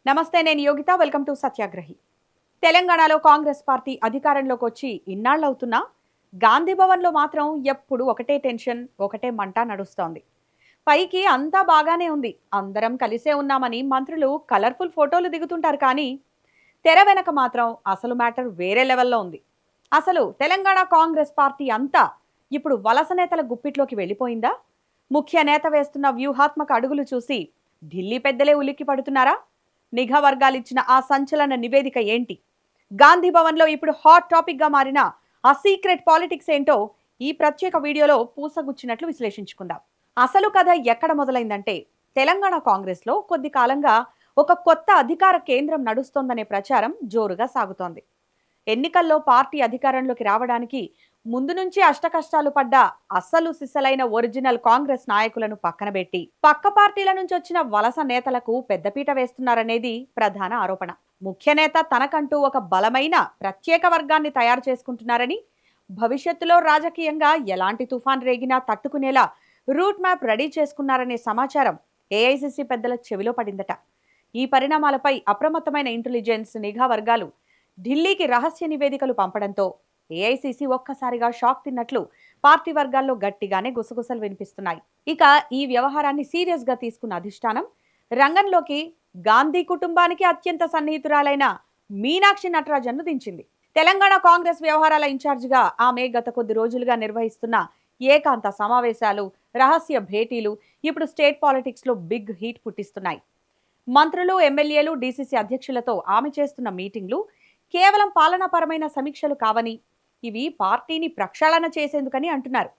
నమస్తే, నేను Yogita. Welcome to సత్యాగ్రహి. తెలంగాణలో కాంగ్రెస్ పార్టీ అధికారంలోకి వచ్చి ఇన్నాళ్లవుతున్నా గాంధీ భవన్లో మాత్రం ఎప్పుడు ఒకటే టెన్షన్, ఒకటే మంట నడుస్తోంది. పైకి అంతా బాగానే ఉంది, అందరం కలిసే ఉన్నామని మంత్రులు కలర్ఫుల్ ఫోటోలు దిగుతుంటారు. కానీ తెర వెనక మాత్రం అసలు మ్యాటర్ వేరే లెవెల్లో ఉంది. అసలు తెలంగాణ కాంగ్రెస్ పార్టీ అంతా ఇప్పుడు వలస నేతల గుప్పిట్లోకి వెళ్ళిపోయిందా? ముఖ్య నేత వేస్తున్న వ్యూహాత్మక అడుగులు చూసి ఢిల్లీ పెద్దలే ఉలిక్కి పడుతున్నారా? నిఘా వర్గాలిచ్చిన ఆ సంచలన నివేదిక ఏంటి? గాంధీ భవన్లో ఇప్పుడు హాట్ టాపిక్ గా మారిన ఆ సీక్రెట్ పాలిటిక్స్ ఏంటో ఈ ప్రత్యేక వీడియోలో పూసగుచ్చినట్లు విశ్లేషించుకుందాం. అసలు కథ ఎక్కడ మొదలైందంటే, తెలంగాణ కాంగ్రెస్ లో కొద్ది కాలంగా ఒక కొత్త అధికార కేంద్రం నడుస్తోందనే ప్రచారం జోరుగా సాగుతోంది. ఎన్నికల్లో పార్టీ అధికారంలోకి రావడానికి ముందు నుంచి అష్టకష్టాలు పడ్డ అస్సలు సిసలైన ఒరిజినల్ కాంగ్రెస్ నాయకులను పక్కనబెట్టి పక్క పార్టీల నుంచి వచ్చిన వలస నేతలకు పెద్దపీట వేస్తున్నారనేది ప్రధాన ఆరోపణ. ముఖ్య నేత తనకంటూ ఒక బలమైన ప్రత్యేక వర్గాన్ని తయారు చేసుకుంటున్నారని, భవిష్యత్తులో రాజకీయంగా ఎలాంటి తుఫాన్ రేగినా తట్టుకునేలా రూట్ మ్యాప్ రెడీ చేసుకున్నారనే సమాచారం ఏఐసిసి పెద్దల చెవిలో పడిందట. ఈ పరిణామాలపై అప్రమత్తమైన ఇంటెలిజెన్స్ నిఘా వర్గాలు ఢిల్లీకి రహస్య నివేదికలు పంపడంతో ఏఐసిసి ఒక్కసారిగా షాక్ తిన్నట్లు పార్టీ వర్గాల్లో గట్టిగానే గుసగుసలు వినిపిస్తున్నాయి. ఇక ఈ వ్యవహారాన్ని సీరియస్ గా తీసుకున్న అధిష్టానం రంగంలోకి గాంధీ కుటుంబానికి అత్యంత సన్నిహితురాలైన మీనాక్షి నటరాజన్ను దించింది. తెలంగాణ కాంగ్రెస్ వ్యవహారాల ఇన్ఛార్జిగా ఆమె గత కొద్ది రోజులుగా నిర్వహిస్తున్న ఏకాంత సమావేశాలు, రహస్య భేటీలు ఇప్పుడు స్టేట్ పాలిటిక్స్ లో బిగ్ హీట్ పుట్టిస్తున్నాయి. మంత్రులు, ఎమ్మెల్యేలు, డీసీసీ అధ్యక్షులతో ఆమె చేస్తున్న మీటింగ్లు కేవలం పాలనాపరమైన సమీక్షలు కావని, ఇవి పార్టీని ప్రక్షాళన చేసేందుకని అంటున్నారు.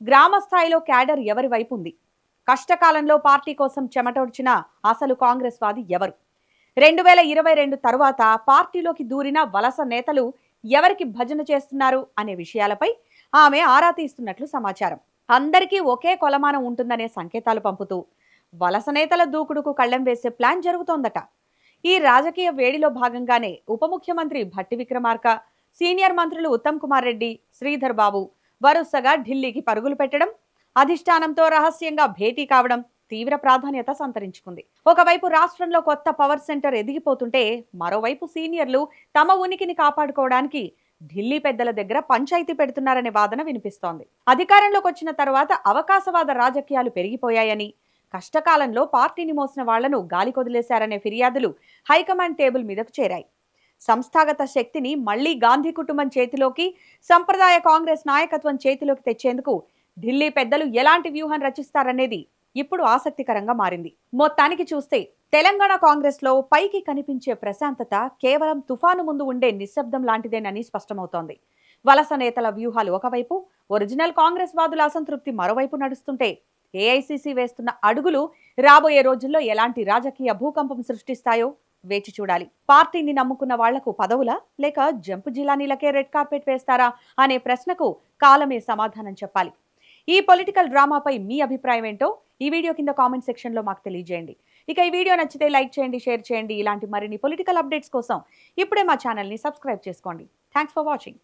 గ్రామ స్థాయిలో క్యాడర్ ఎవరి వైపు ఉంది? కష్టకాలంలో పార్టీ కోసం చెమటోడ్చిన అసలు కాంగ్రెస్ వాది ఎవరు? 2022 తరువాత పార్టీలోకి దూరిన వలస నేతలు ఎవరికి భజన చేస్తున్నారు అనే విషయాలపై ఆమె ఆరా తీస్తున్నట్లు సమాచారం. అందరికీ ఒకే కొలమానం ఉంటుందనే సంకేతాలు పంపుతూ వలస నేతల దూకుడుకు కళ్లెం వేసే ప్లాన్ జరుగుతోందట. ఈ రాజకీయ వేడిలో భాగంగానే ఉప ముఖ్యమంత్రి భట్టి విక్రమార్క, సీనియర్ మంత్రులు ఉత్తమ్ కుమార్ రెడ్డి, శ్రీధర్ బాబు వరుసగా ఢిల్లీకి పరుగులు పెట్టడం, అధిష్టానంతో రహస్యంగా భేటీ కావడం తీవ్ర ప్రాధాన్యత సంతరించుకుంది. ఒకవైపు రాష్ట్రంలో కొత్త పవర్ సెంటర్ ఎదిగిపోతుంటే, మరోవైపు సీనియర్లు తమ ఉనికిని కాపాడుకోవడానికి ఢిల్లీ పెద్దల దగ్గర పంచాయతీ పెడుతున్నారనే వాదన వినిపిస్తోంది. అధికారంలోకి వచ్చిన తర్వాత అవకాశవాద రాజకీయాలు పెరిగిపోయాయని, కష్టకాలంలో పార్టీని మోసిన వాళ్లను గాలికొదిలేశారనే ఫిర్యాదులు హైకమాండ్ టేబుల్ మీదకు చేరాయి. సంస్థాగత శక్తిని మళ్లీ గాంధీ కుటుంబం చేతిలోకి, సంప్రదాయ కాంగ్రెస్ నాయకత్వం చేతిలోకి తెచ్చేందుకు ఢిల్లీ పెద్దలు ఎలాంటి వ్యూహం రచిస్తారనేది ఇప్పుడు ఆసక్తికరంగా మారింది. మొత్తానికి చూస్తే తెలంగాణ కాంగ్రెస్ లో పైకి కనిపించే ప్రశాంతత కేవలం తుఫాను ముందు ఉండే నిశ్శబ్దం లాంటిదేనని స్పష్టమవుతోంది. వలస నేతల వ్యూహాలు ఒకవైపు, ఒరిజినల్ కాంగ్రెస్ వాదుల అసంతృప్తి మరోవైపు నడుస్తుంటే, ఏఐసిసి వేస్తున్న అడుగులు రాబోయే రోజుల్లో ఎలాంటి రాజకీయ భూకంపం సృష్టిస్తాయో వేచి చూడాలి. పార్టీని నమ్ముకున్న వాళ్లకు పదవులా, లేక జంపు జిలానీలకే రెడ్ కార్పెట్ వేస్తారా అనే ప్రశ్నకు కాలమే సమాధానం చెప్పాలి. ఈ పొలిటికల్ డ్రామాపై మీ అభిప్రాయం ఏంటో ఈ వీడియో కింద కామెంట్ సెక్షన్ లో మాకు తెలియజేయండి. ఇక ఈ వీడియో నచ్చితే లైక్ చేయండి, షేర్ చేయండి. ఇలాంటి మరిన్ని పొలిటికల్ అప్డేట్స్ కోసం ఇప్పుడే మా ఛానల్ ని సబ్స్క్రైబ్ చేసుకోండి. Thanks for watching.